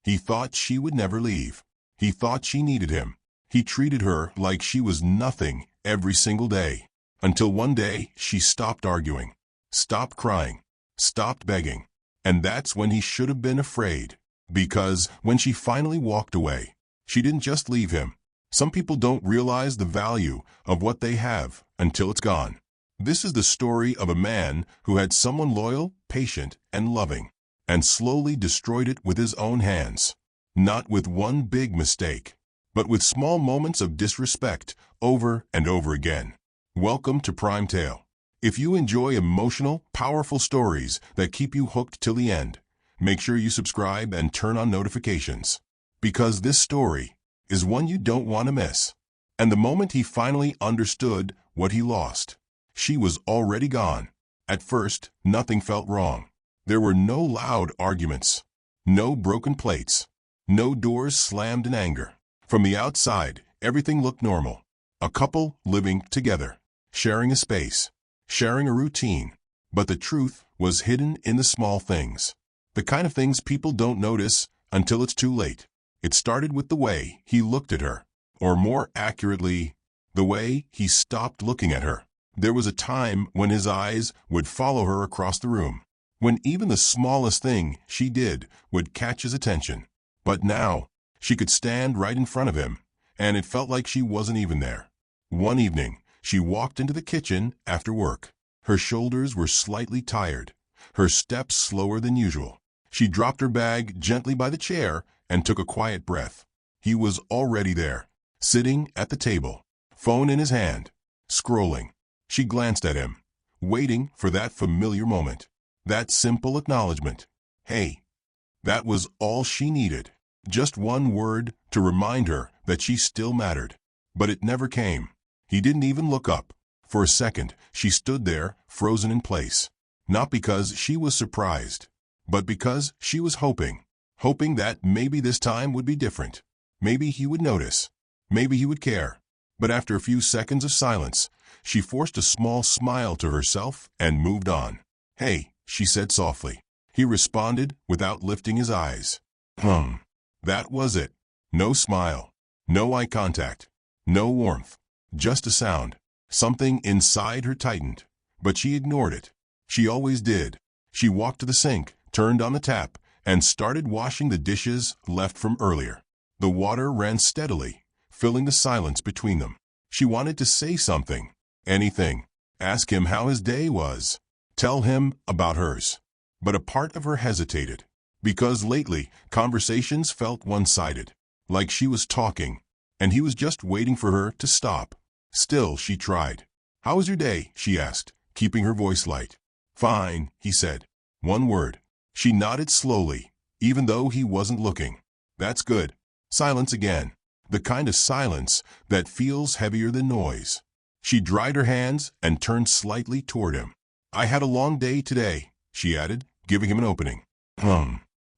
He thought she would never leave. He thought she needed him. He treated her like she was nothing every single day. Until one day she stopped arguing, stopped crying, stopped begging. And that's when he should have been afraid. Because when she finally walked away, she didn't just leave him. Some people don't realize the value of what they have until it's gone. This is the story of a man who had someone loyal, patient, and loving, and slowly destroyed it with his own hands. Not with one big mistake, but with small moments of disrespect over and over again. Welcome to Prime Tale. If you enjoy emotional, powerful stories that keep you hooked till the end, make sure you subscribe and turn on notifications. Because this story is one you don't want to miss. And the moment he finally understood what he lost, she was already gone. At first, nothing felt wrong. There were no loud arguments, no broken plates, no doors slammed in anger. From the outside, everything looked normal. A couple living together, sharing a space, sharing a routine. But the truth was hidden in the small things. The kind of things people don't notice until it's too late. It started with the way he looked at her, or more accurately, the way he stopped looking at her. There was a time when his eyes would follow her across the room, when even the smallest thing she did would catch his attention. But now, she could stand right in front of him, and it felt like she wasn't even there. One evening, she walked into the kitchen after work. Her shoulders were slightly tired, her steps slower than usual. She dropped her bag gently by the chair and took a quiet breath. He was already there, sitting at the table, phone in his hand, scrolling. She glanced at him, waiting for that familiar moment, that simple acknowledgement. Hey. That was all she needed. Just one word to remind her that she still mattered. But it never came. He didn't even look up. For a second, she stood there, frozen in place. Not because she was surprised, but because she was hoping that maybe this time would be different. Maybe he would notice. Maybe he would care. But after a few seconds of silence, she forced a small smile to herself and moved on. Hey, she said softly. He responded without lifting his eyes. That was it. No smile. No eye contact. No warmth. Just a sound. Something inside her tightened. But she ignored it. She always did. She walked to the sink, turned on the tap, and started washing the dishes left from earlier. The water ran steadily, filling the silence between them. She wanted to say something. Anything. Ask him how his day was. Tell him about hers. But a part of her hesitated. Because lately, conversations felt one-sided. Like she was talking, and he was just waiting for her to stop. Still, she tried. How was your day? She asked, keeping her voice light. Fine, he said. One word. She nodded slowly, even though he wasn't looking. That's good. Silence again. The kind of silence that feels heavier than noise. She dried her hands and turned slightly toward him. I had a long day today, she added, giving him an opening.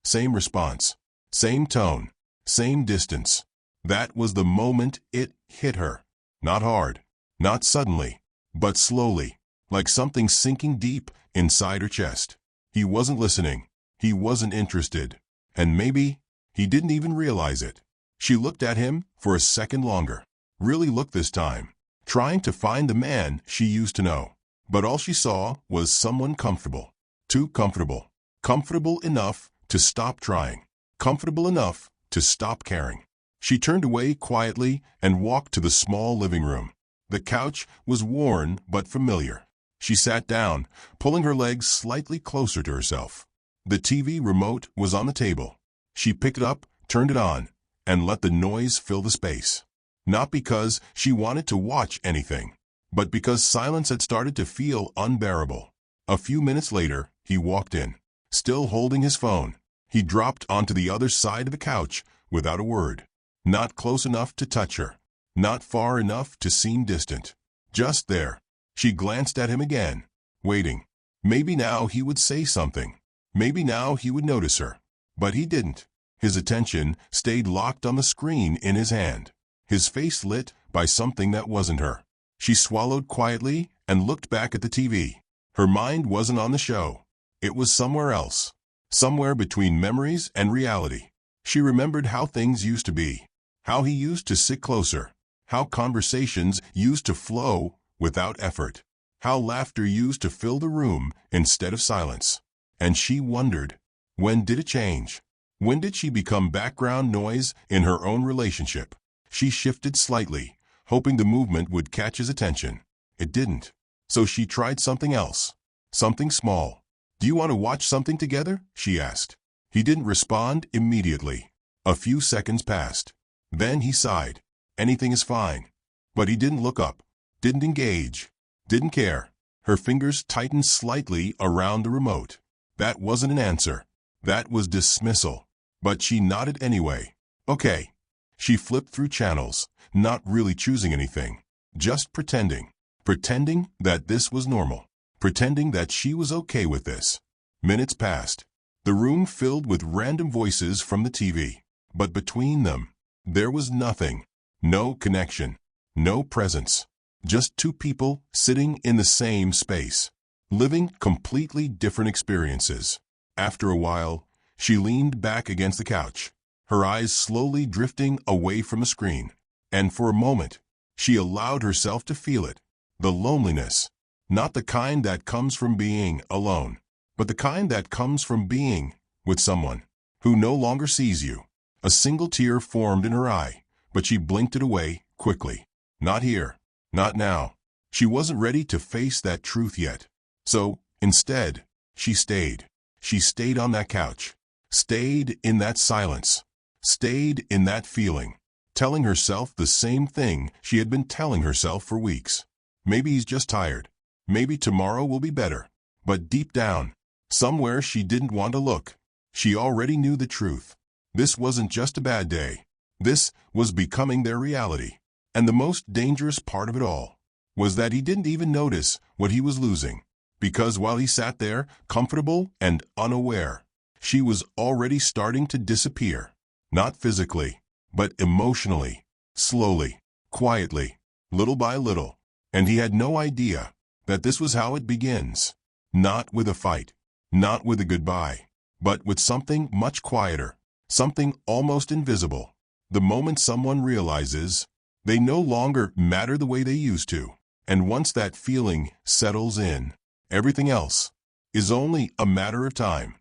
Same response. Same tone. Same distance. That was the moment it hit her. Not hard. Not suddenly. But slowly. Like something sinking deep inside her chest. He wasn't listening. He wasn't interested. And maybe he didn't even realize it. She looked at him for a second longer. Really looked this time. Trying to find the man she used to know. But all she saw was someone comfortable. Too comfortable. Comfortable enough to stop trying. Comfortable enough to stop caring. She turned away quietly and walked to the small living room. The couch was worn but familiar. She sat down, pulling her legs slightly closer to herself. The TV remote was on the table. She picked it up, turned it on, and let the noise fill the space. Not because she wanted to watch anything, but because silence had started to feel unbearable. A few minutes later, he walked in. Still holding his phone, he dropped onto the other side of the couch without a word. Not close enough to touch her. Not far enough to seem distant. Just there. She glanced at him again, waiting. Maybe now he would say something. Maybe now he would notice her. But he didn't. His attention stayed locked on the screen in his hand, his face lit by something that wasn't her. She swallowed quietly and looked back at the TV. Her mind wasn't on the show. It was somewhere else. Somewhere between memories and reality. She remembered how things used to be, how he used to sit closer, how conversations used to flow without effort, how laughter used to fill the room instead of silence. And she wondered, when did it change? When did she become background noise in her own relationship? She shifted slightly, hoping the movement would catch his attention. It didn't. So she tried something else. Something small. "Do you want to watch something together?" she asked. He didn't respond immediately. A few seconds passed. Then he sighed. "Anything is fine." But he didn't look up, didn't engage, didn't care. Her fingers tightened slightly around the remote. That wasn't an answer. That was dismissal. But she nodded anyway. "Okay." She flipped through channels, not really choosing anything, just pretending. Pretending that this was normal. Pretending that she was okay with this. Minutes passed. The room filled with random voices from the TV. But between them, there was nothing. No connection. No presence. Just two people sitting in the same space, living completely different experiences. After a while, she leaned back against the couch, her eyes slowly drifting away from the screen. And for a moment, she allowed herself to feel it. The loneliness. Not the kind that comes from being alone, but the kind that comes from being with someone who no longer sees you. A single tear formed in her eye, but she blinked it away quickly. Not here. Not now. She wasn't ready to face that truth yet. So, instead, she stayed. She stayed on that couch. Stayed in that silence. Stayed in that feeling. Telling herself the same thing she had been telling herself for weeks. Maybe he's just tired. Maybe tomorrow will be better. But deep down, somewhere she didn't want to look, she already knew the truth. This wasn't just a bad day. This was becoming their reality. And the most dangerous part of it all was that he didn't even notice what he was losing. Because while he sat there, comfortable and unaware, she was already starting to disappear. Not physically, but emotionally, slowly, quietly, little by little. And he had no idea that this was how it begins. Not with a fight, not with a goodbye, but with something much quieter, something almost invisible. The moment someone realizes they no longer matter the way they used to, and once that feeling settles in, everything else is only a matter of time.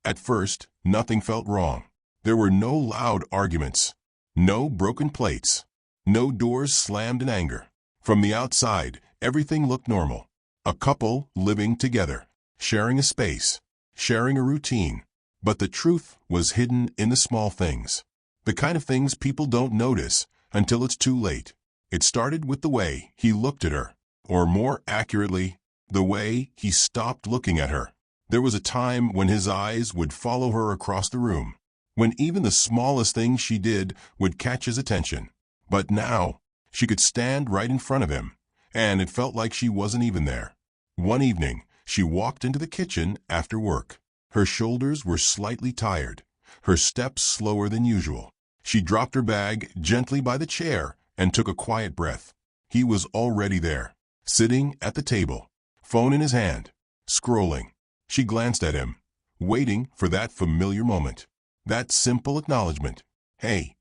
At first, nothing felt wrong. There were no loud arguments, no broken plates, no doors slammed in anger. From the outside, everything looked normal. A couple living together, sharing a space, sharing a routine. But the truth was hidden in the small things. The kind of things people don't notice until it's too late. It started with the way he looked at her, or more accurately, the way he stopped looking at her. There was a time when his eyes would follow her across the room, when even the smallest thing she did would catch his attention. But now, she could stand right in front of him, and it felt like she wasn't even there. One evening, she walked into the kitchen after work. Her shoulders were slightly tired, her steps slower than usual. She dropped her bag gently by the chair and took a quiet breath. He was already there, sitting at the table, phone in his hand, scrolling. She glanced at him, waiting for that familiar moment, that simple acknowledgement. Hey.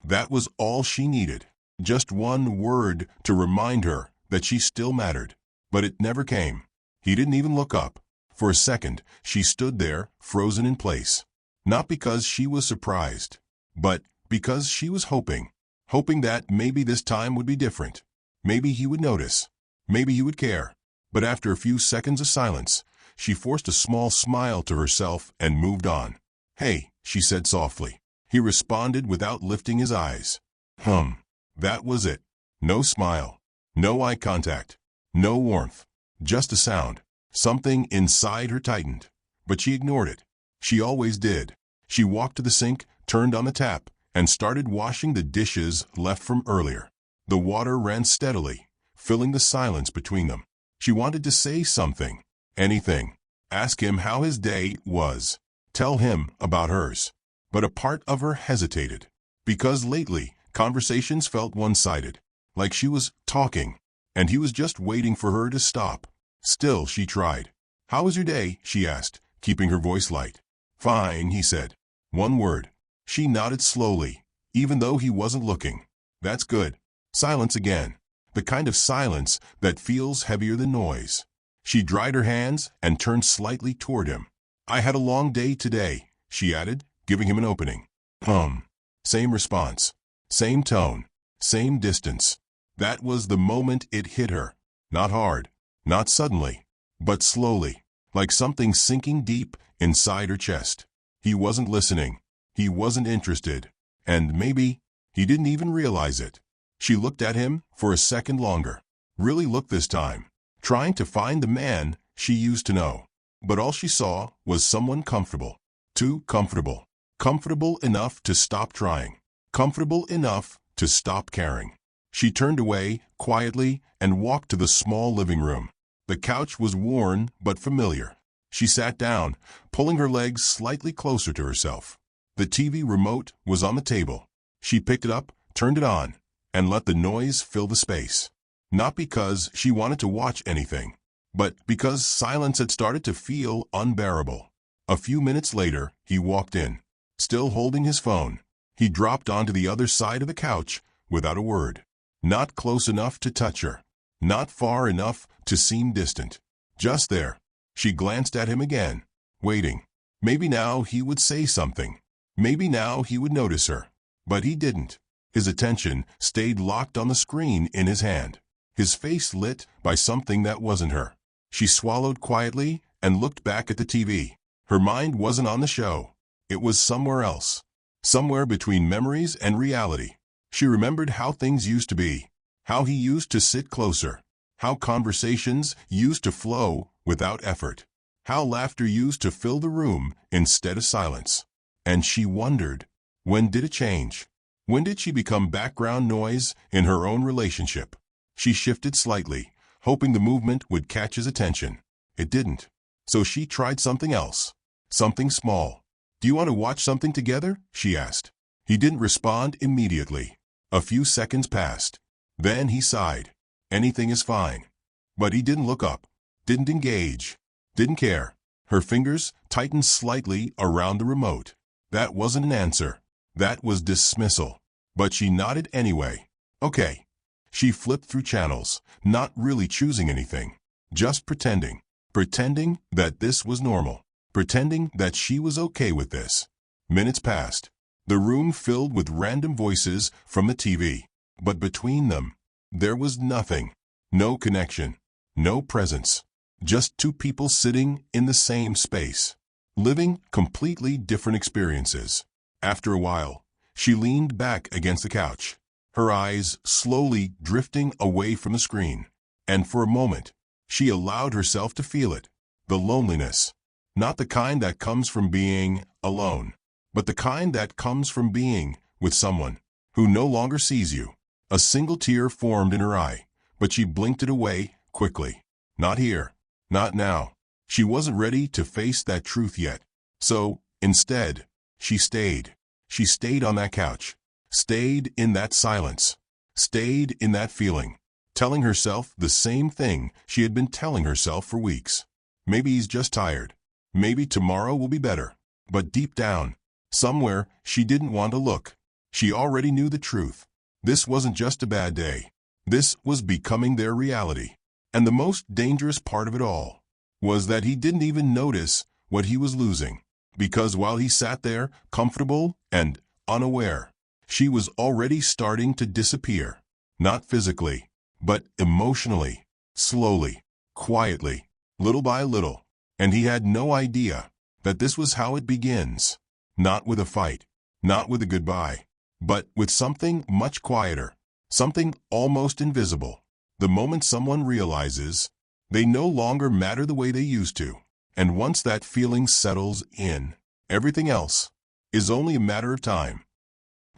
That was all she needed. Just one word to remind her that she still mattered. But it never came. He didn't even look up. For a second, she stood there, frozen in place. Not because she was surprised, but because she was hoping. Hoping that maybe this time would be different. Maybe he would notice. Maybe he would care. But after a few seconds of silence, she forced a small smile to herself and moved on. "Hey," she said softly. He responded without lifting his eyes. That was it. No smile. No eye contact. No warmth. Just a sound. Something inside her tightened. But she ignored it. She always did. She walked to the sink, turned on the tap, and started washing the dishes left from earlier. The water ran steadily, filling the silence between them. She wanted to say something. Anything. Ask him how his day was. Tell him about hers. But a part of her hesitated. Because lately, conversations felt one-sided. Like she was talking, and he was just waiting for her to stop. Still, she tried. "How was your day?" she asked, keeping her voice light. "Fine," he said. One word. She nodded slowly, even though he wasn't looking. That's good. Silence again. The kind of silence that feels heavier than noise. She dried her hands and turned slightly toward him. I had a long day today, she added, giving him an opening. Same response. Same tone. Same distance. That was the moment it hit her. Not hard. Not suddenly. But slowly. Like something sinking deep inside her chest. He wasn't listening. He wasn't interested. And maybe he didn't even realize it. She looked at him for a second longer. Really looked this time. Trying to find the man she used to know. But all she saw was someone comfortable. Too comfortable. Comfortable enough to stop trying. Comfortable enough to stop caring. She turned away quietly and walked to the small living room. The couch was worn but familiar. She sat down, pulling her legs slightly closer to herself. The TV remote was on the table. She picked it up, turned it on, and let the noise fill the space. Not because she wanted to watch anything, but because silence had started to feel unbearable. A few minutes later, he walked in. Still holding his phone, he dropped onto the other side of the couch without a word. Not close enough to touch her. Not far enough to seem distant. Just there. She glanced at him again, waiting. Maybe now he would say something. Maybe now he would notice her. But he didn't. His attention stayed locked on the screen in his hand. His face lit by something that wasn't her. She swallowed quietly and looked back at the TV. Her mind wasn't on the show. It was somewhere else. Somewhere between memories and reality. She remembered how things used to be. How he used to sit closer. How conversations used to flow without effort. How laughter used to fill the room instead of silence. And she wondered, when did it change? When did she become background noise in her own relationship? She shifted slightly, hoping the movement would catch his attention. It didn't. So she tried something else. Something small. Do you want to watch something together? She asked. He didn't respond immediately. A few seconds passed. Then he sighed. Anything is fine. But he didn't look up. Didn't engage. Didn't care. Her fingers tightened slightly around the remote. That wasn't an answer. That was dismissal. But she nodded anyway. Okay. She flipped through channels, not really choosing anything. Just pretending. Pretending that this was normal. Pretending that she was okay with this. Minutes passed. The room filled with random voices from the TV. But between them, there was nothing. No connection. No presence. Just two people sitting in the same space. Living completely different experiences. After a while, she leaned back against the couch. Her eyes slowly drifting away from the screen. And for a moment, she allowed herself to feel it. The loneliness. Not the kind that comes from being alone, but the kind that comes from being with someone who no longer sees you. A single tear formed in her eye, but she blinked it away quickly. Not here. Not now. She wasn't ready to face that truth yet. So, instead, she stayed. She stayed on that couch. Stayed in that silence. Stayed in that feeling. Telling herself the same thing she had been telling herself for weeks. Maybe he's just tired. Maybe tomorrow will be better. But deep down, somewhere, she didn't want to look. She already knew the truth. This wasn't just a bad day. This was becoming their reality. And the most dangerous part of it all was that he didn't even notice what he was losing. Because while he sat there, comfortable and unaware, she was already starting to disappear. Not physically, but emotionally, slowly, quietly, little by little. And he had no idea that this was how it begins. Not with a fight, not with a goodbye, but with something much quieter, something almost invisible. The moment someone realizes they no longer matter the way they used to, and once that feeling settles in, everything else is only a matter of time.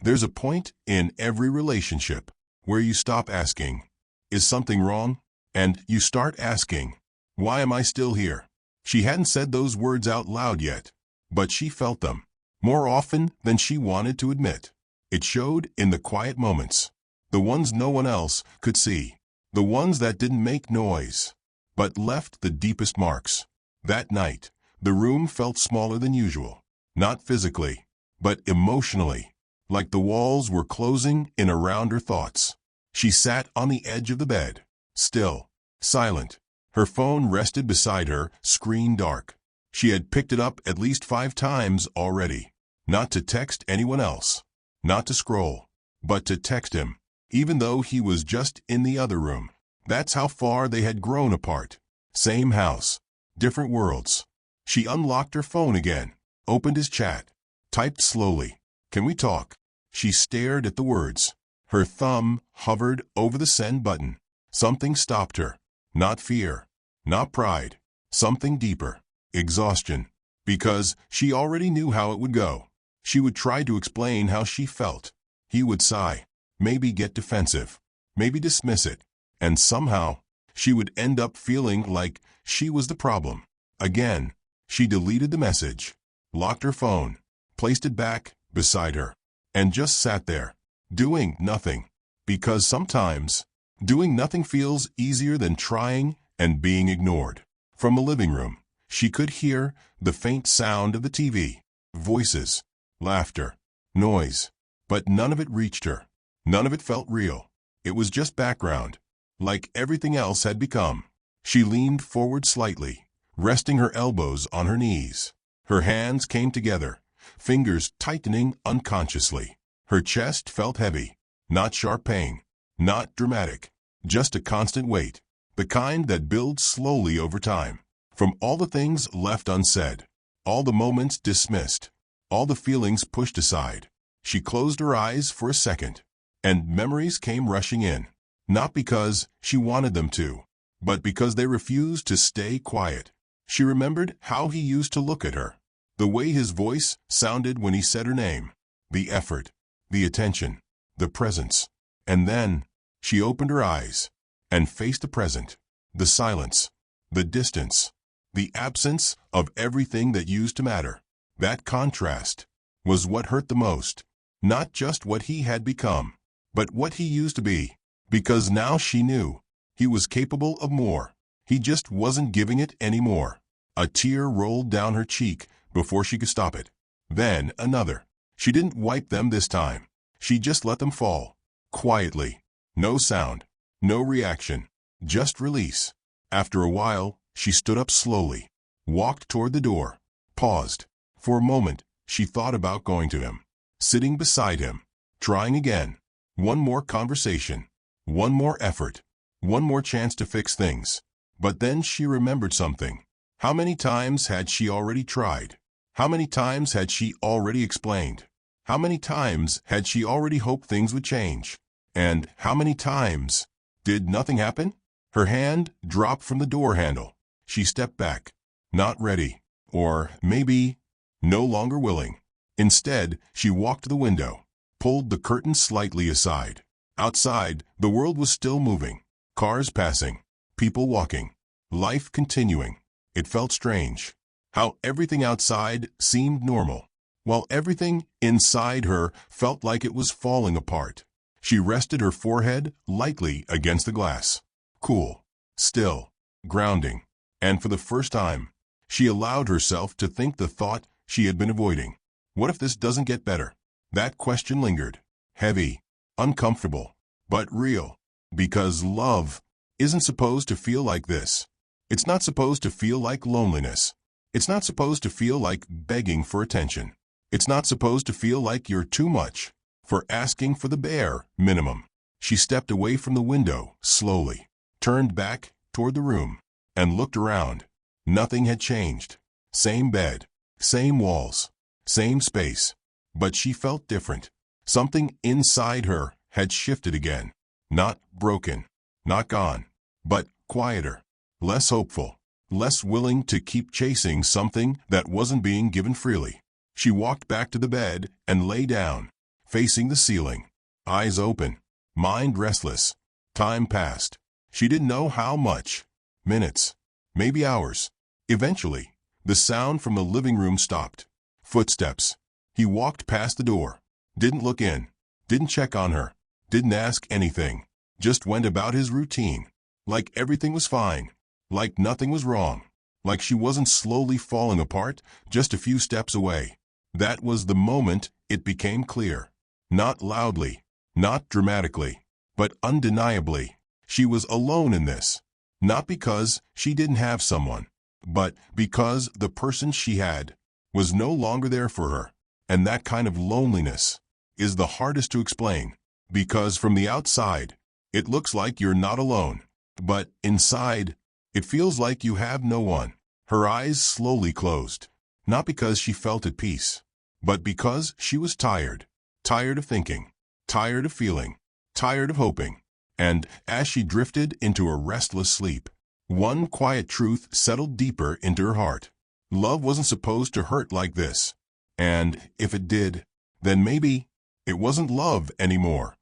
There's a point in every relationship where you stop asking, is something wrong? And you start asking, why am I still here? She hadn't said those words out loud yet, but she felt them, more often than she wanted to admit. It showed in the quiet moments, the ones no one else could see, the ones that didn't make noise, but left the deepest marks. That night, the room felt smaller than usual, not physically, but emotionally, like the walls were closing in around her thoughts. She sat on the edge of the bed, still, silent. Her phone rested beside her, screen dark. She had picked it up at least 5 times already. Not to text anyone else, not to scroll, but to text him, even though he was just in the other room. That's how far they had grown apart. Same house, different worlds. She unlocked her phone again, opened his chat, typed slowly, "Can we talk?" She stared at the words. Her thumb hovered over the send button. Something stopped her. Not fear, not pride, something deeper. Exhaustion. Because she already knew how it would go. She would try to explain how she felt. He would sigh, maybe get defensive, maybe dismiss it, and somehow she would end up feeling like she was the problem. Again, she deleted the message, locked her phone, placed it back beside her, and just sat there, doing nothing. Because sometimes, doing nothing feels easier than trying and being ignored. From the living room, she could hear the faint sound of the TV, voices, laughter, noise, but none of it reached her. None of it felt real. It was just background, like everything else had become. She leaned forward slightly, resting her elbows on her knees. Her hands came together, fingers tightening unconsciously. Her chest felt heavy, not sharp pain, not dramatic, just a constant weight, the kind that builds slowly over time. From all the things left unsaid, all the moments dismissed, all the feelings pushed aside, she closed her eyes for a second, and memories came rushing in. Not because she wanted them to, but because they refused to stay quiet. She remembered how he used to look at her, the way his voice sounded when he said her name, the effort, the attention, the presence. And then, she opened her eyes and faced the present, the silence, the distance, the absence of everything that used to matter. That contrast was what hurt the most. Not just what he had become, but what he used to be. Because now she knew he was capable of more. He just wasn't giving it anymore. A tear rolled down her cheek before she could stop it. Then another. She didn't wipe them this time. She just let them fall. Quietly. No sound. No reaction. Just release. After a while, she stood up slowly, walked toward the door, paused. For a moment, she thought about going to him, sitting beside him, trying again. One more conversation, one more effort, one more chance to fix things. But then she remembered something. How many times had she already tried? How many times had she already explained? How many times had she already hoped things would change? And how many times did nothing happen? Her hand dropped from the door handle. She stepped back, not ready, or maybe no longer willing. Instead, she walked to the window, pulled the curtain slightly aside. Outside, the world was still moving. Cars passing, people walking, life continuing. It felt strange, how everything outside seemed normal, while everything inside her felt like it was falling apart. She rested her forehead lightly against the glass. Cool, still, grounding. And for the first time, she allowed herself to think the thought she had been avoiding. What if this doesn't get better? That question lingered, heavy, uncomfortable, but real. Because love isn't supposed to feel like this. It's not supposed to feel like loneliness. It's not supposed to feel like begging for attention. It's not supposed to feel like you're too much for asking for the bare minimum. She stepped away from the window slowly, turned back toward the room, and looked around. Nothing had changed. Same bed, same walls, same space. But she felt different. Something inside her had shifted again. Not broken, not gone, but quieter, less hopeful, less willing to keep chasing something that wasn't being given freely. She walked back to the bed and lay down, facing the ceiling, eyes open, mind restless. Time passed. She didn't know how much. Minutes, maybe hours. Eventually, the sound from the living room stopped. Footsteps. He walked past the door, didn't look in, didn't check on her, didn't ask anything, just went about his routine, like everything was fine, like nothing was wrong, like she wasn't slowly falling apart just a few steps away. That was the moment it became clear. Not loudly, not dramatically, but undeniably. She was alone in this. Not because she didn't have someone, but because the person she had was no longer there for her. And that kind of loneliness is the hardest to explain, because from the outside, it looks like you're not alone. But inside, it feels like you have no one. Her eyes slowly closed, not because she felt at peace, but because she was tired. Tired of thinking, tired of feeling, tired of hoping. And as she drifted into a restless sleep, one quiet truth settled deeper into her heart. Love wasn't supposed to hurt like this. And if it did, then maybe it wasn't love anymore.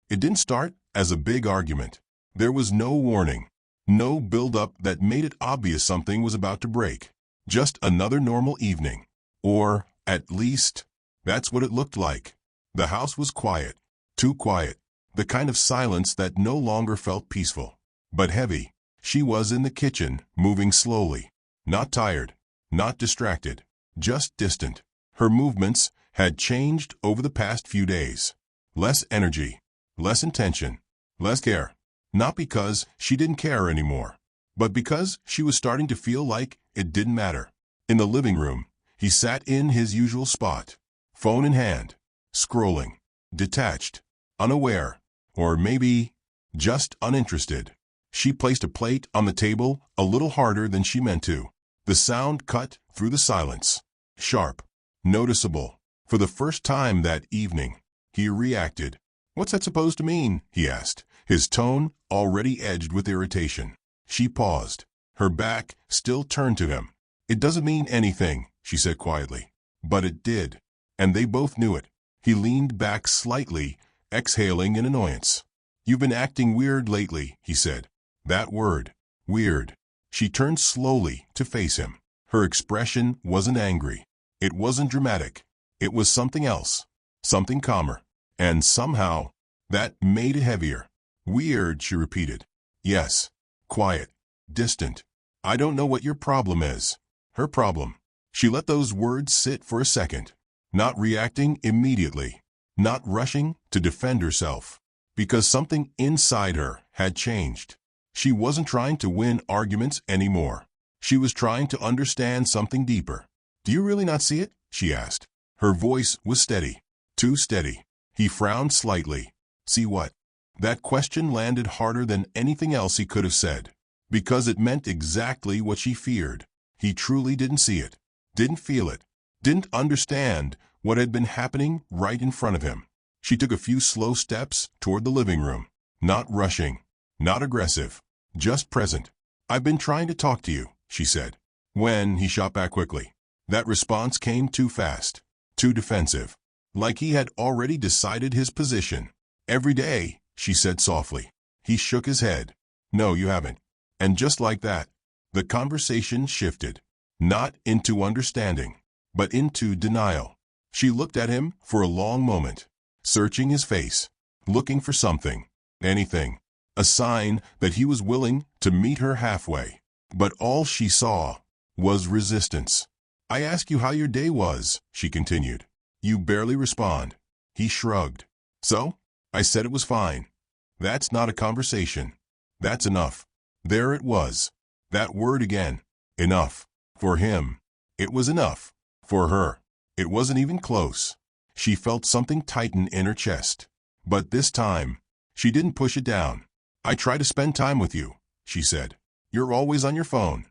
It didn't start as a big argument. There was no warning, no build-up that made it obvious something was about to break. Just another normal evening. Or, at least, that's what it looked like. The house was quiet, too quiet, the kind of silence that no longer felt peaceful, but heavy. She was in the kitchen, moving slowly, not tired, not distracted, just distant. Her movements had changed over the past few days. Less energy, less intention, less care. Not because she didn't care anymore, but because she was starting to feel like it didn't matter. In the living room, he sat in his usual spot, phone in hand, scrolling, detached, unaware, or maybe just uninterested. She placed a plate on the table a little harder than she meant to. The sound cut through the silence, sharp, noticeable. For the first time that evening, he reacted. "What's that supposed to mean?" he asked, his tone already edged with irritation. She paused, her back still turned to him. "It doesn't mean anything," she said quietly. But it did, and they both knew it. He leaned back slightly, exhaling in annoyance. "You've been acting weird lately," he said. That word, weird. She turned slowly to face him. Her expression wasn't angry. It wasn't dramatic. It was something else, something calmer. And somehow, that made it heavier. "Weird," she repeated. "Yes. Quiet. Distant. I don't know what your problem is." Her problem. She let those words sit for a second, not reacting immediately, not rushing to defend herself, because something inside her had changed. She wasn't trying to win arguments anymore. She was trying to understand something deeper. "Do you really not see it?" she asked. Her voice was steady, too steady. He frowned slightly. "See what?" That question landed harder than anything else he could have said, because it meant exactly what she feared. He truly didn't see it, didn't feel it, didn't understand what had been happening right in front of him. She took a few slow steps toward the living room, not rushing, not aggressive, just present. "I've been trying to talk to you," she said. When he shot back quickly, that response came too fast, too defensive, like he had already decided his position. "Every day," she said softly. He shook his head. "No, you haven't." And just like that, the conversation shifted, not into understanding, but into denial. She looked at him for a long moment, searching his face, looking for something, anything, a sign that he was willing to meet her halfway. But all she saw was resistance. "I ask you how your day was," she continued. "You barely respond." He shrugged. "So? I said it was fine." That's not a conversation. That's enough. There it was. That word again. Enough. For him, it was enough. For her, it wasn't even close. She felt something tighten in her chest. But this time, she didn't push it down. "I try to spend time with you," she said. "You're always on your phone."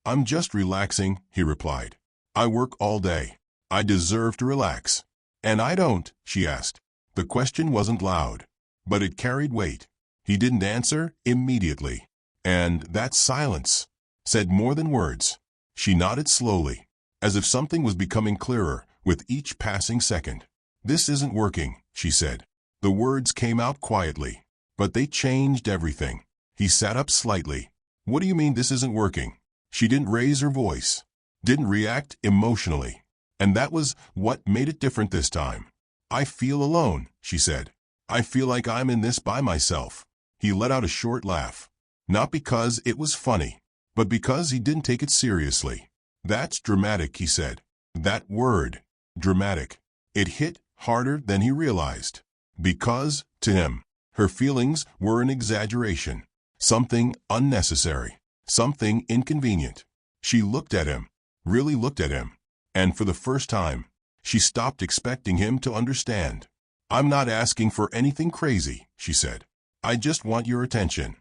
"I'm just relaxing," he replied. "I work all day. I deserve to relax." "And I don't?" she asked. The question wasn't loud, but it carried weight. He didn't answer immediately. And that silence said more than words. She nodded slowly, as if something was becoming clearer with each passing second. "This isn't working," she said. The words came out quietly, but they changed everything. He sat up slightly. "What do you mean this isn't working?" She didn't raise her voice, didn't react emotionally. And that was what made it different this time. "I feel alone," she said. "I feel like I'm in this by myself." He let out a short laugh. Not because it was funny, but because he didn't take it seriously. "That's dramatic," he said. "That word, dramatic. It hit harder than he realized. Because, to him, her feelings were an exaggeration, something unnecessary, something inconvenient. She looked at him, really looked at him, and for the first time, she stopped expecting him to understand. "I'm not asking for anything crazy," she said. "I just want your attention."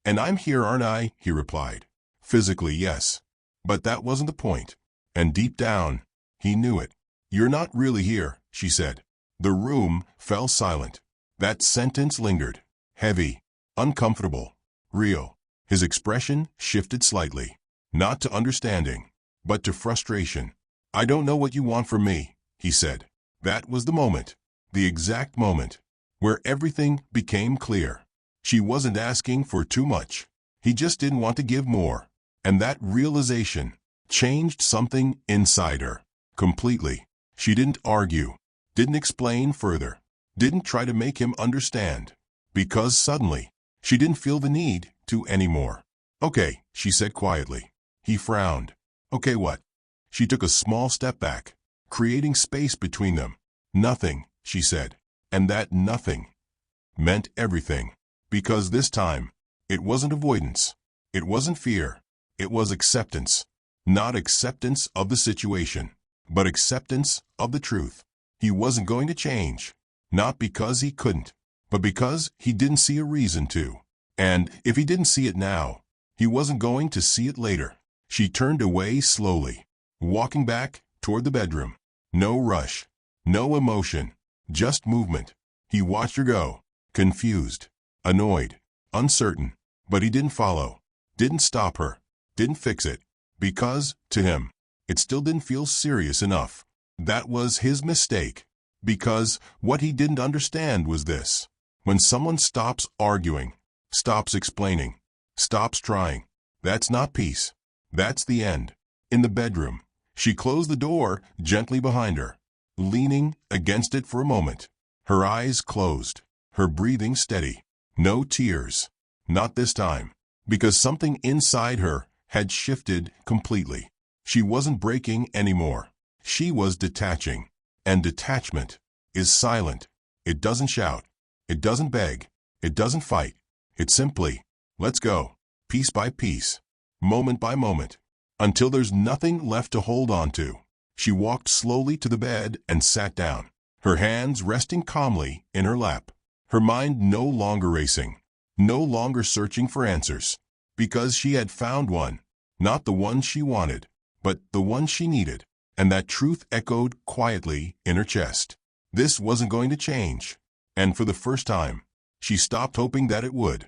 "And I'm here, aren't I?" he replied. "Physically, yes. But that wasn't the point." And deep down, he knew it. "You're not really here," she said. The room fell silent. That sentence lingered. Heavy, uncomfortable, real. His expression shifted slightly. Not to understanding, but to frustration. "I don't know what you want from me," he said. That was the moment. The exact moment. Where everything became clear. She wasn't asking for too much. He just didn't want to give more. And that realization changed something inside her. Completely. She didn't argue. Didn't explain further. Didn't try to make him understand. Because suddenly, she didn't feel the need to anymore. "Okay," she said quietly. He frowned. "Okay, what?" She took a small step back, creating space between them. "Nothing," she said. And that nothing meant everything. Because this time, it wasn't avoidance. It wasn't fear. It was acceptance. Not acceptance of the situation, but acceptance of the truth. He wasn't going to change. Not because he couldn't, but because he didn't see a reason to. And if he didn't see it now, he wasn't going to see it later. She turned away slowly, walking back toward the bedroom. No rush, no emotion, just movement. He watched her go, confused, annoyed, uncertain, but he didn't follow, didn't stop her, didn't fix it, because, to him, it still didn't feel serious enough. That was his mistake. Because what he didn't understand was this. When someone stops arguing, stops explaining, stops trying, that's not peace. That's the end. In the bedroom, she closed the door gently behind her, leaning against it for a moment. Her eyes closed, her breathing steady. No tears. Not this time. Because something inside her had shifted completely. She wasn't breaking anymore. She was detaching. And detachment is silent. It doesn't shout. It doesn't beg. It doesn't fight. It simply lets go, piece by piece, moment by moment, until there's nothing left to hold on to. She walked slowly to the bed and sat down, her hands resting calmly in her lap, her mind no longer racing, no longer searching for answers, because she had found one, not the one she wanted, but the one she needed. And that truth echoed quietly in her chest. This wasn't going to change. And for the first time, she stopped hoping that it would.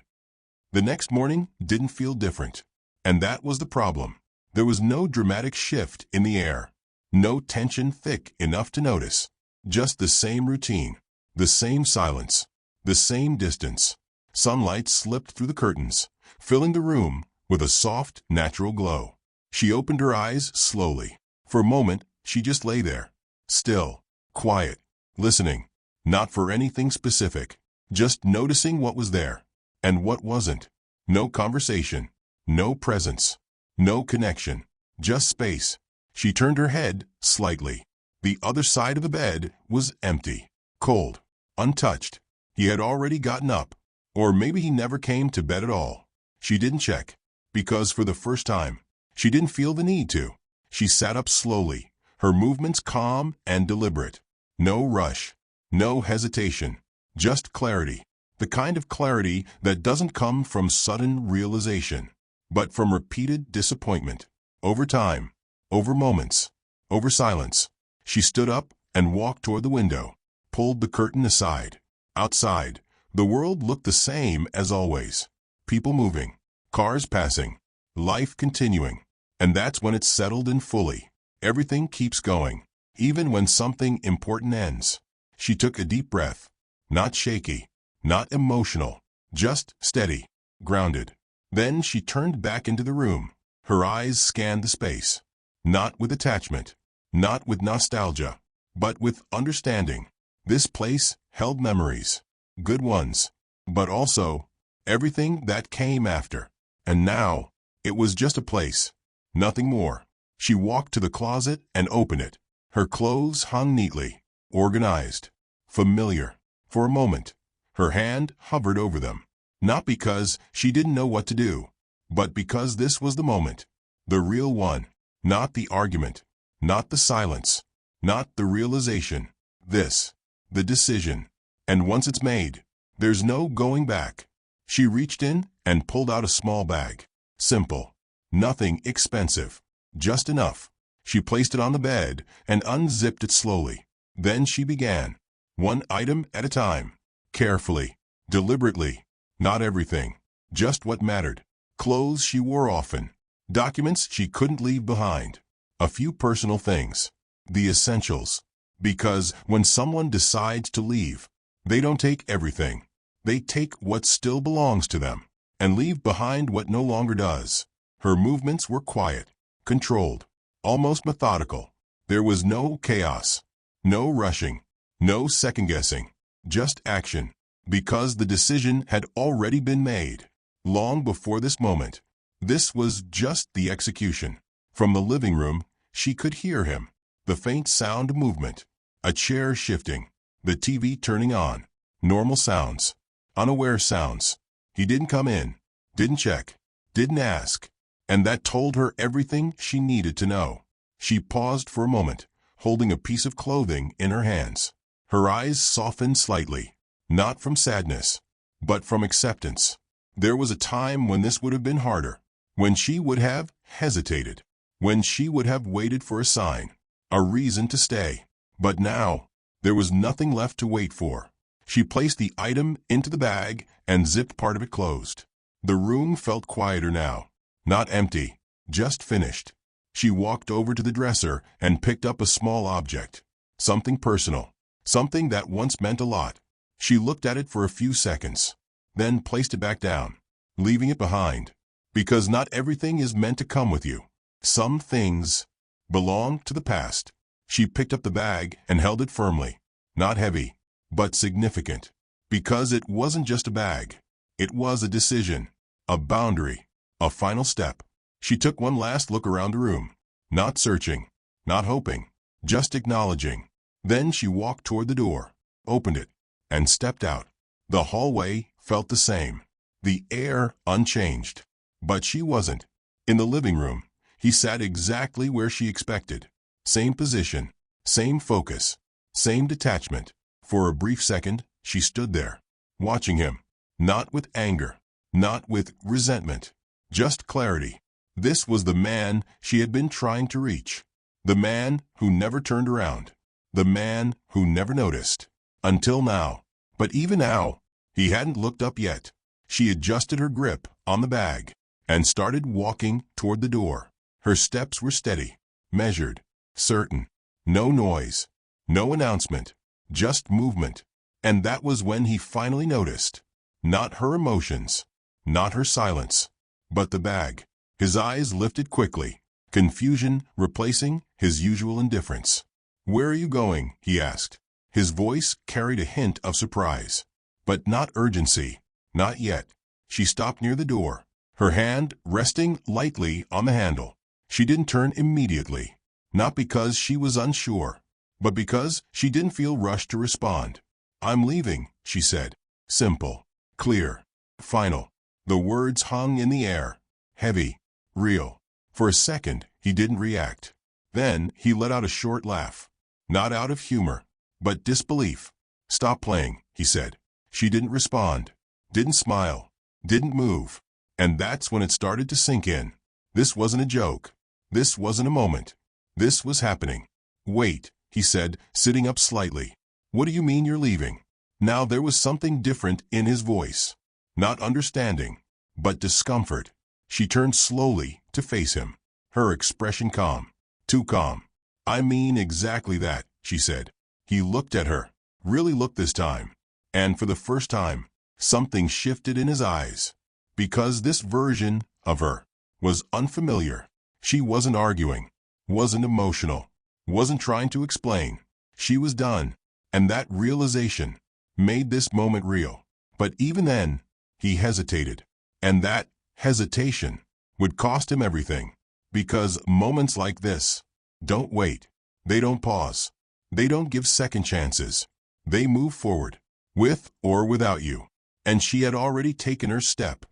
The next morning didn't feel different. And that was the problem. There was no dramatic shift in the air. No tension thick enough to notice. Just the same routine. The same silence. The same distance. Sunlight slipped through the curtains, filling the room with a soft, natural glow. She opened her eyes slowly. For a moment, she just lay there, still, quiet, listening, not for anything specific, just noticing what was there and what wasn't. No conversation, no presence, no connection, just space. She turned her head slightly. The other side of the bed was empty, cold, untouched. He had already gotten up, or maybe he never came to bed at all. She didn't check, because for the first time, she didn't feel the need to. She sat up slowly, her movements calm and deliberate. No rush, no hesitation, just clarity. The kind of clarity that doesn't come from sudden realization, but from repeated disappointment. Over time, over moments, over silence. She stood up and walked toward the window, pulled the curtain aside. Outside, the world looked the same as always. People moving, cars passing, life continuing. And that's when it settled in fully. Everything keeps going, even when something important ends. She took a deep breath. Not shaky, not emotional, just steady, grounded. Then she turned back into the room. Her eyes scanned the space. Not with attachment, not with nostalgia, but with understanding. This place held memories, good ones, but also everything that came after. And now, it was just a place. Nothing more. She walked to the closet and opened it, Her clothes hung neatly, organized, familiar. For a moment, her hand hovered over them, not because she didn't know what to do, but because this was the moment, the real one, not the argument, not the silence, not the realization, this, the decision. And once it's made, there's no going back. She reached in and pulled out a small bag. Simple. Nothing expensive. Just enough. She placed it on the bed and unzipped it slowly. Then she began. One item at a time. Carefully. Deliberately. Not everything. Just what mattered. Clothes she wore often. Documents she couldn't leave behind. A few personal things. The essentials. Because when someone decides to leave, they don't take everything. They take what still belongs to them and leave behind what no longer does. Her movements were quiet, controlled, almost methodical. There was no chaos, no rushing, no second-guessing, just action, because the decision had already been made, long before this moment. This was just the execution. From the living room, she could hear him, the faint sound of movement, a chair shifting, the TV turning on, normal sounds, unaware sounds. He didn't come in, didn't check, didn't ask. And that told her everything she needed to know. She paused for a moment, holding a piece of clothing in her hands. Her eyes softened slightly, not from sadness, but from acceptance. There was a time when this would have been harder, when she would have hesitated, when she would have waited for a sign, a reason to stay. But now, there was nothing left to wait for. She placed the item into the bag and zipped part of it closed. The room felt quieter now. Not empty, just finished. She walked over to the dresser and picked up a small object. Something personal. Something that once meant a lot. She looked at it for a few seconds, then placed it back down, leaving it behind. Because not everything is meant to come with you. Some things belong to the past. She picked up the bag and held it firmly. Not heavy, but significant. Because it wasn't just a bag. It was a decision, a boundary. A final step. She took one last look around the room. Not searching, not hoping, just acknowledging. Then she walked toward the door, opened it, and stepped out. The hallway felt the same. The air unchanged. But she wasn't. In the living room, he sat exactly where she expected. Same position, same focus, same detachment. For a brief second, she stood there, watching him. Not with anger, not with resentment. Just clarity. This was the man she had been trying to reach. The man who never turned around. The man who never noticed. Until now. But even now, he hadn't looked up yet. She adjusted her grip on the bag and started walking toward the door. Her steps were steady, measured, certain. No noise, no announcement, just movement. And that was when he finally noticed. Not her emotions, not her silence, but the bag. His eyes lifted quickly, confusion replacing his usual indifference. "Where are you going?" he asked. His voice carried a hint of surprise, but not urgency. Not yet. She stopped near the door, her hand resting lightly on the handle. She didn't turn immediately, not because she was unsure, but because she didn't feel rushed to respond. "I'm leaving," she said. Simple, clear, final. The words hung in the air, heavy, real. For a second, he didn't react. Then he let out a short laugh, not out of humor, but disbelief. "Stop playing," he said. She didn't respond, didn't smile, didn't move. And that's when it started to sink in. This wasn't a joke. This wasn't a moment. This was happening. "Wait," he said, sitting up slightly. "What do you mean you're leaving?" Now there was something different in his voice. Not understanding, but discomfort. She turned slowly to face him, her expression calm. Too calm. "I mean exactly that," she said. He looked at her, really looked this time. And for the first time, something shifted in his eyes. Because this version of her was unfamiliar. She wasn't arguing, wasn't emotional, wasn't trying to explain. She was done. And that realization made this moment real. But even then, he hesitated. And that hesitation would cost him everything. Because moments like this don't wait. They don't pause. They don't give second chances. They move forward, with or without you. And she had already taken her step.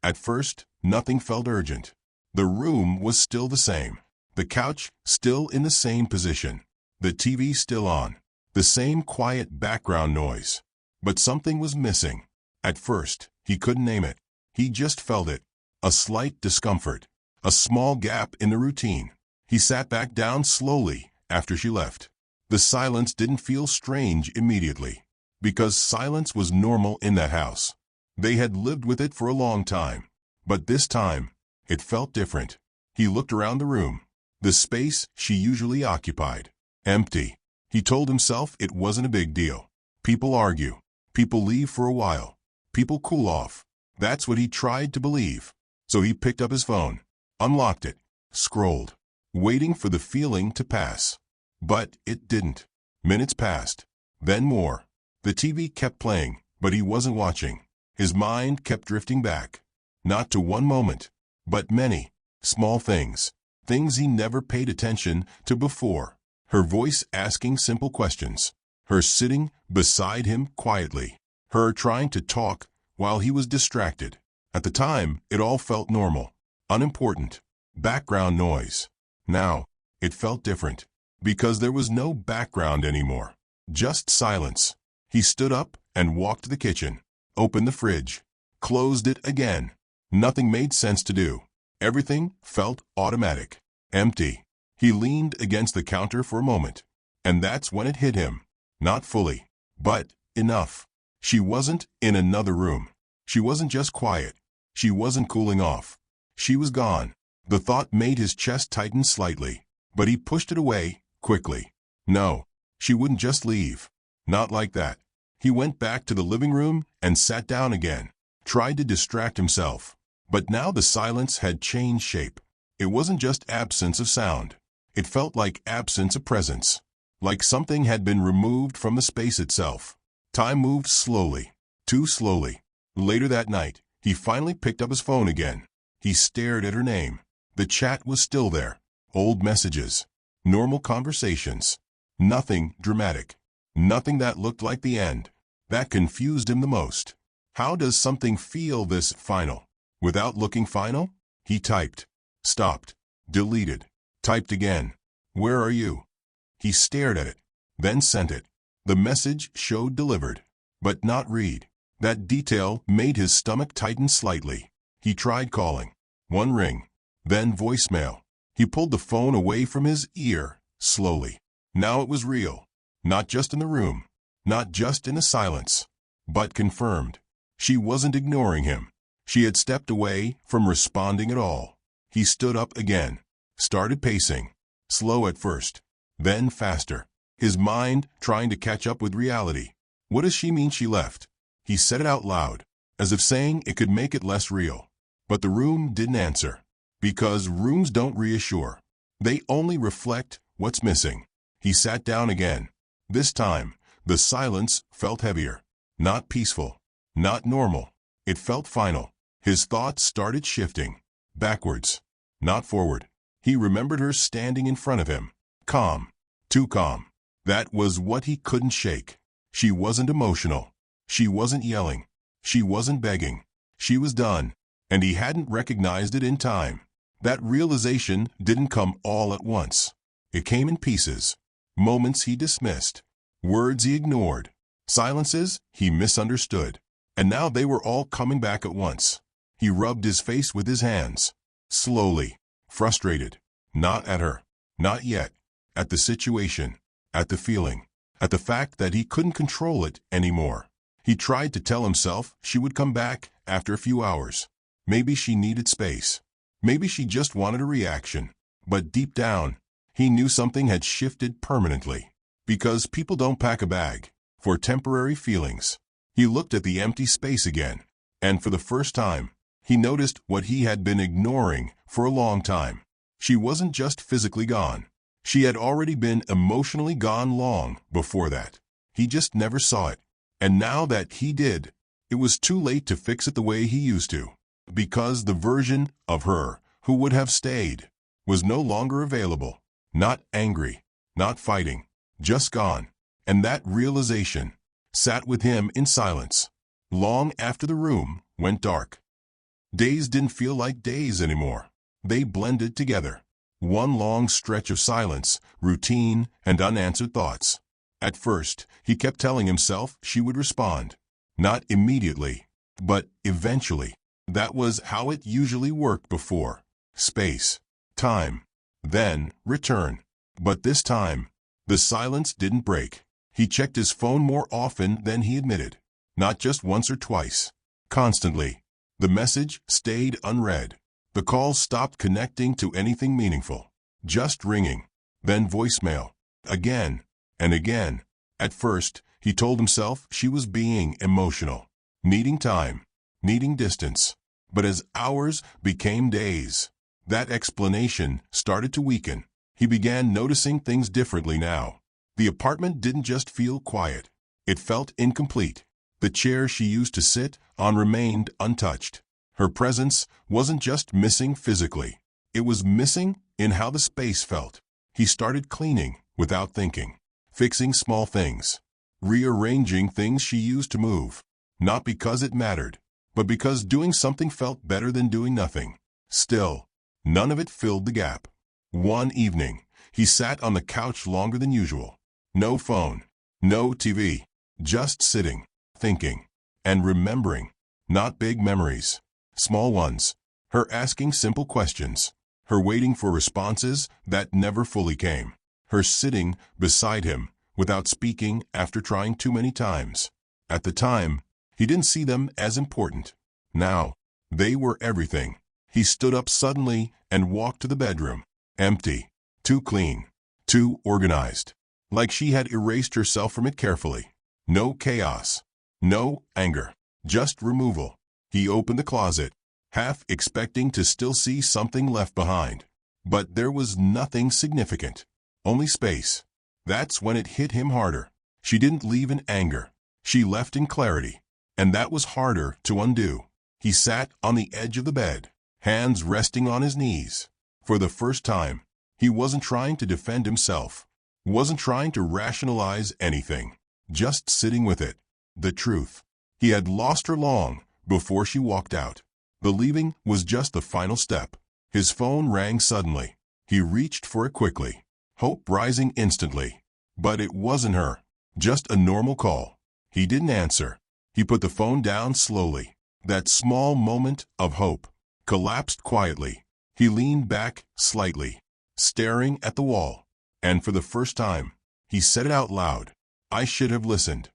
At first, nothing felt urgent. The room was still the same. The couch still in the same position. The TV still on. The same quiet background noise. But something was missing. At first, he couldn't name it. He just felt it. A slight discomfort. A small gap in the routine. He sat back down slowly after she left. The silence didn't feel strange immediately, because silence was normal in that house. They had lived with it for a long time. But this time, it felt different. He looked around the room. The space she usually occupied. Empty. He told himself it wasn't a big deal. People argue. People leave for a while. People cool off. That's what he tried to believe. So he picked up his phone, unlocked it, scrolled, waiting for the feeling to pass. But it didn't. Minutes passed. Then more. The TV kept playing, but he wasn't watching. His mind kept drifting back. Not to one moment, but many. Small things. Things he never paid attention to before. Her voice asking simple questions. Her sitting beside him quietly. Her trying to talk while he was distracted. At the time, it all felt normal. Unimportant. Background noise. Now, it felt different. Because there was no background anymore. Just silence. He stood up and walked to the kitchen. Opened the fridge. Closed it again. Nothing made sense to do. Everything felt automatic. Empty. He leaned against the counter for a moment. And that's when it hit him. Not fully. But enough. She wasn't in another room. She wasn't just quiet. She wasn't cooling off. She was gone. The thought made his chest tighten slightly. But he pushed it away quickly. No. She wouldn't just leave. Not like that. He went back to the living room and sat down again. Tried to distract himself. But now the silence had changed shape. It wasn't just absence of sound. It felt like absence of presence. Like something had been removed from the space itself. Time moved slowly. Too slowly. Later that night, he finally picked up his phone again. He stared at her name. The chat was still there. Old messages. Normal conversations. Nothing dramatic. Nothing that looked like the end. That confused him the most. How does something feel this final? Without looking final? He typed. Stopped. Deleted. Typed again. Where are you? He stared at it. Then sent it. The message showed delivered. But not read. That detail made his stomach tighten slightly. He tried calling. One ring. Then voicemail. He pulled the phone away from his ear, slowly. Now it was real. Not just in the room. Not just in the silence. But confirmed. She wasn't ignoring him. She had stepped away from responding at all. He stood up again. Started pacing. Slow at first. Then faster. His mind trying to catch up with reality. What does she mean she left? He said it out loud, as if saying it could make it less real. But the room didn't answer. Because rooms don't reassure. They only reflect what's missing. He sat down again. This time, the silence felt heavier. Not peaceful. Not normal. It felt final. His thoughts started shifting. Backwards. Not forward. He remembered her standing in front of him. Calm. Too calm. That was what he couldn't shake. She wasn't emotional. She wasn't yelling. She wasn't begging. She was done. And he hadn't recognized it in time. That realization didn't come all at once. It came in pieces. Moments he dismissed. Words he ignored. Silences he misunderstood. And now they were all coming back at once. He rubbed his face with his hands. Slowly. Frustrated. Not at her. Not yet. At the situation. At the feeling. At the fact that he couldn't control it anymore. He tried to tell himself she would come back after a few hours. Maybe she needed space. Maybe she just wanted a reaction. But deep down, he knew something had shifted permanently. Because people don't pack a bag for temporary feelings. He looked at the empty space again. And for the first time, he noticed what he had been ignoring for a long time. She wasn't just physically gone. She had already been emotionally gone long before that. He just never saw it. And now that he did, it was too late to fix it the way he used to. Because the version of her who would have stayed was no longer available. Not angry. not fighting, just gone. And that realization sat with him in silence, long after the room went dark. Days didn't feel like days anymore. They blended together. One long stretch of silence, routine, and unanswered thoughts. At first, he kept telling himself she would respond. Not immediately, but eventually. That was how it usually worked before. Space, time, then return. But this time, the silence didn't break. He checked his phone more often than he admitted. Not just once or twice. Constantly. The message stayed unread. The calls stopped connecting to anything meaningful. Just ringing. Then voicemail. Again and again. At first, he told himself she was being emotional. Needing time. Needing distance. But as hours became days, that explanation started to weaken. He began noticing things differently now. The apartment didn't just feel quiet. It felt incomplete. The chair she used to sit on remained untouched. Her presence wasn't just missing physically. It was missing in how the space felt. He started cleaning without thinking, fixing small things, rearranging things she used to move. Not because it mattered, but because doing something felt better than doing nothing. Still, none of it filled the gap. One evening, he sat on the couch longer than usual. No phone, no TV, just sitting, thinking, and remembering. Not big memories, small ones. Her asking simple questions, her waiting for responses that never fully came, her sitting beside him without speaking after trying too many times. At the time, he didn't see them as important. Now, they were everything. He stood up suddenly and walked to the bedroom. Empty, too clean, too organized. Like she had erased herself from it carefully. No chaos, no anger, just removal. He opened the closet, half expecting to still see something left behind. But there was nothing significant. Only space. That's when it hit him harder. She didn't leave in anger. She left in clarity. And that was harder to undo. He sat on the edge of the bed, hands resting on his knees. For the first time, he wasn't trying to defend himself. Wasn't trying to rationalize anything. Just sitting with it. The truth. He had lost her long before she walked out. The leaving was just the final step. His phone rang suddenly. He reached for it quickly, hope rising instantly. But it wasn't her. Just a normal call. He didn't answer. He put the phone down slowly. That small moment of hope collapsed quietly. He leaned back slightly, staring at the wall. And for the first time, he said it out loud. I should have listened.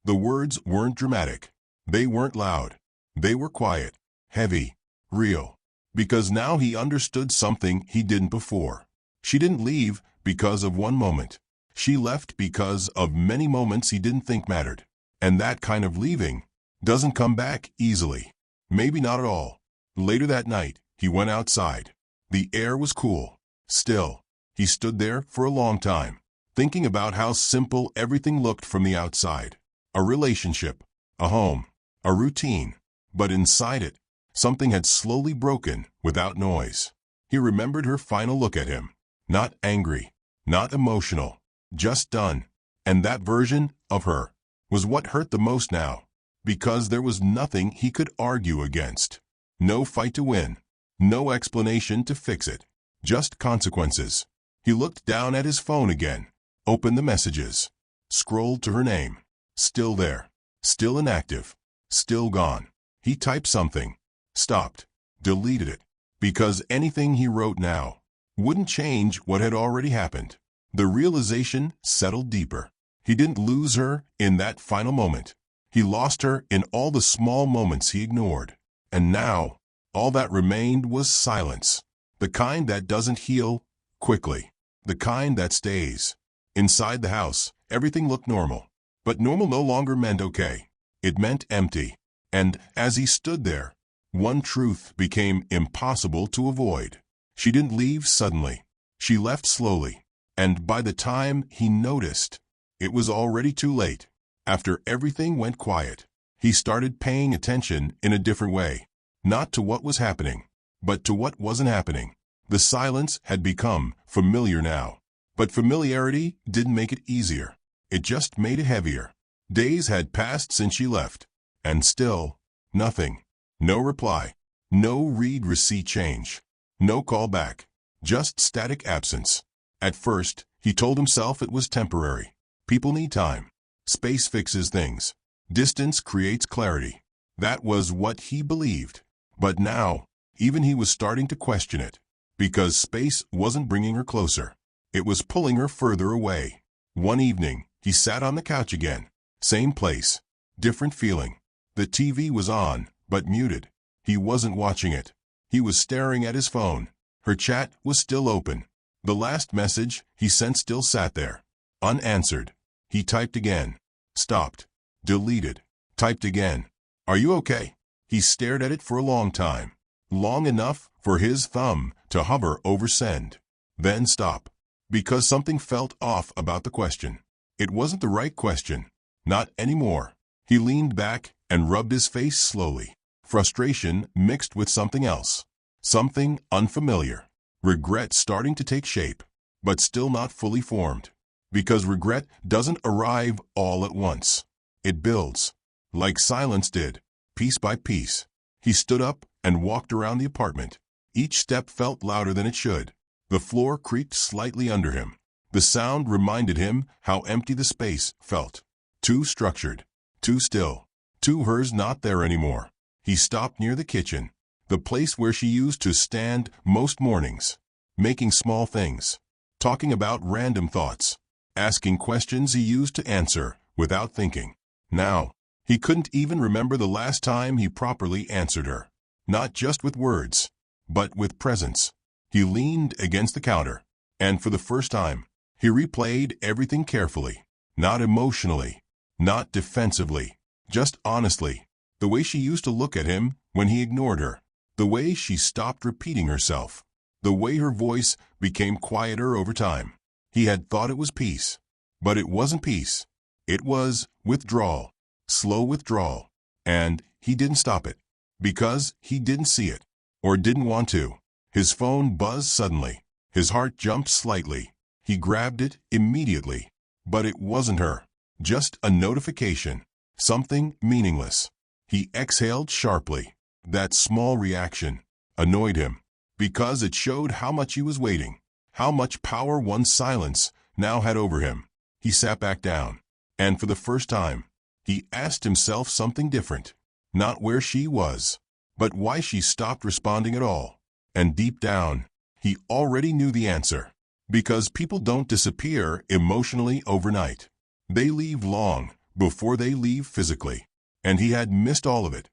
The words weren't dramatic. They weren't loud. They were quiet, heavy, real. Because now he understood something he didn't before. She didn't leave because of one moment. She left because of many moments he didn't think mattered. And that kind of leaving doesn't come back easily. Maybe not at all. Later that night, he went outside. The air was cool. Still. He stood there for a long time, thinking about how simple everything looked from the outside. A relationship, a home, a routine. But inside it, something had slowly broken without noise. He remembered her final look at him. Not angry, not emotional, just done. And that version of her was what hurt the most now. Because there was nothing he could argue against. No fight to win. No explanation to fix it. Just consequences. He looked down at his phone again, opened the messages, scrolled to her name. Still there, still inactive, still gone. He typed something, stopped, deleted it, because anything he wrote now wouldn't change what had already happened. The realization settled deeper. He didn't lose her in that final moment. He lost her in all the small moments he ignored. And now, all that remained was silence. The kind that doesn't heal quickly. The kind that stays. Inside the house, everything looked normal. But normal no longer meant okay. It meant empty. And as he stood there, one truth became impossible to avoid. She didn't leave suddenly. She left slowly. And by the time he noticed, it was already too late. After everything went quiet, he started paying attention in a different way. Not to what was happening, but to what wasn't happening. The silence had become familiar now. But familiarity didn't make it easier. It just made it heavier. Days had passed since she left. And still, nothing. No reply. No read receipt change. No call back. Just static absence. At first, he told himself it was temporary. People need time. Space fixes things. Distance creates clarity. That was what he believed. But now, even he was starting to question it. Because space wasn't bringing her closer. It was pulling her further away. One evening, he sat on the couch again. Same place. Different feeling. The TV was on, but muted. He wasn't watching it. He was staring at his phone. Her chat was still open. The last message he sent still sat there. Unanswered. He typed again. Stopped. Deleted. Typed again. Are you okay? He stared at it for a long time. Long enough for his thumb to hover over send. Then stop. Because something felt off about the question. It wasn't the right question. Not anymore. He leaned back and rubbed his face slowly. Frustration mixed with something else. Something unfamiliar. Regret starting to take shape, but still not fully formed. Because regret doesn't arrive all at once. It builds. Like silence did, piece by piece. He stood up and walked around the apartment. Each step felt louder than it should. The floor creaked slightly under him. The sound reminded him how empty the space felt. Too structured. Too still. Too hers, not there anymore. He stopped near the kitchen. The place where she used to stand most mornings. Making small things. Talking about random thoughts. Asking questions he used to answer without thinking. Now, he couldn't even remember the last time he properly answered her. Not just with words, but with presence. He leaned against the counter, and for the first time, he replayed everything carefully. Not emotionally, not defensively, just honestly. The way she used to look at him when he ignored her. The way she stopped repeating herself. The way her voice became quieter over time. He had thought it was peace, but it wasn't peace. It was withdrawal. Slow withdrawal. And he didn't stop it. Because he didn't see it. Or didn't want to. His phone buzzed suddenly. His heart jumped slightly. He grabbed it immediately. But it wasn't her. Just a notification. Something meaningless. He exhaled sharply. That small reaction annoyed him. Because it showed how much he was waiting. How much power one's silence now had over him. He sat back down. And for the first time, he asked himself something different. Not where she was, but why she stopped responding at all. And deep down, he already knew the answer. Because people don't disappear emotionally overnight. They leave long before they leave physically. And he had missed all of it.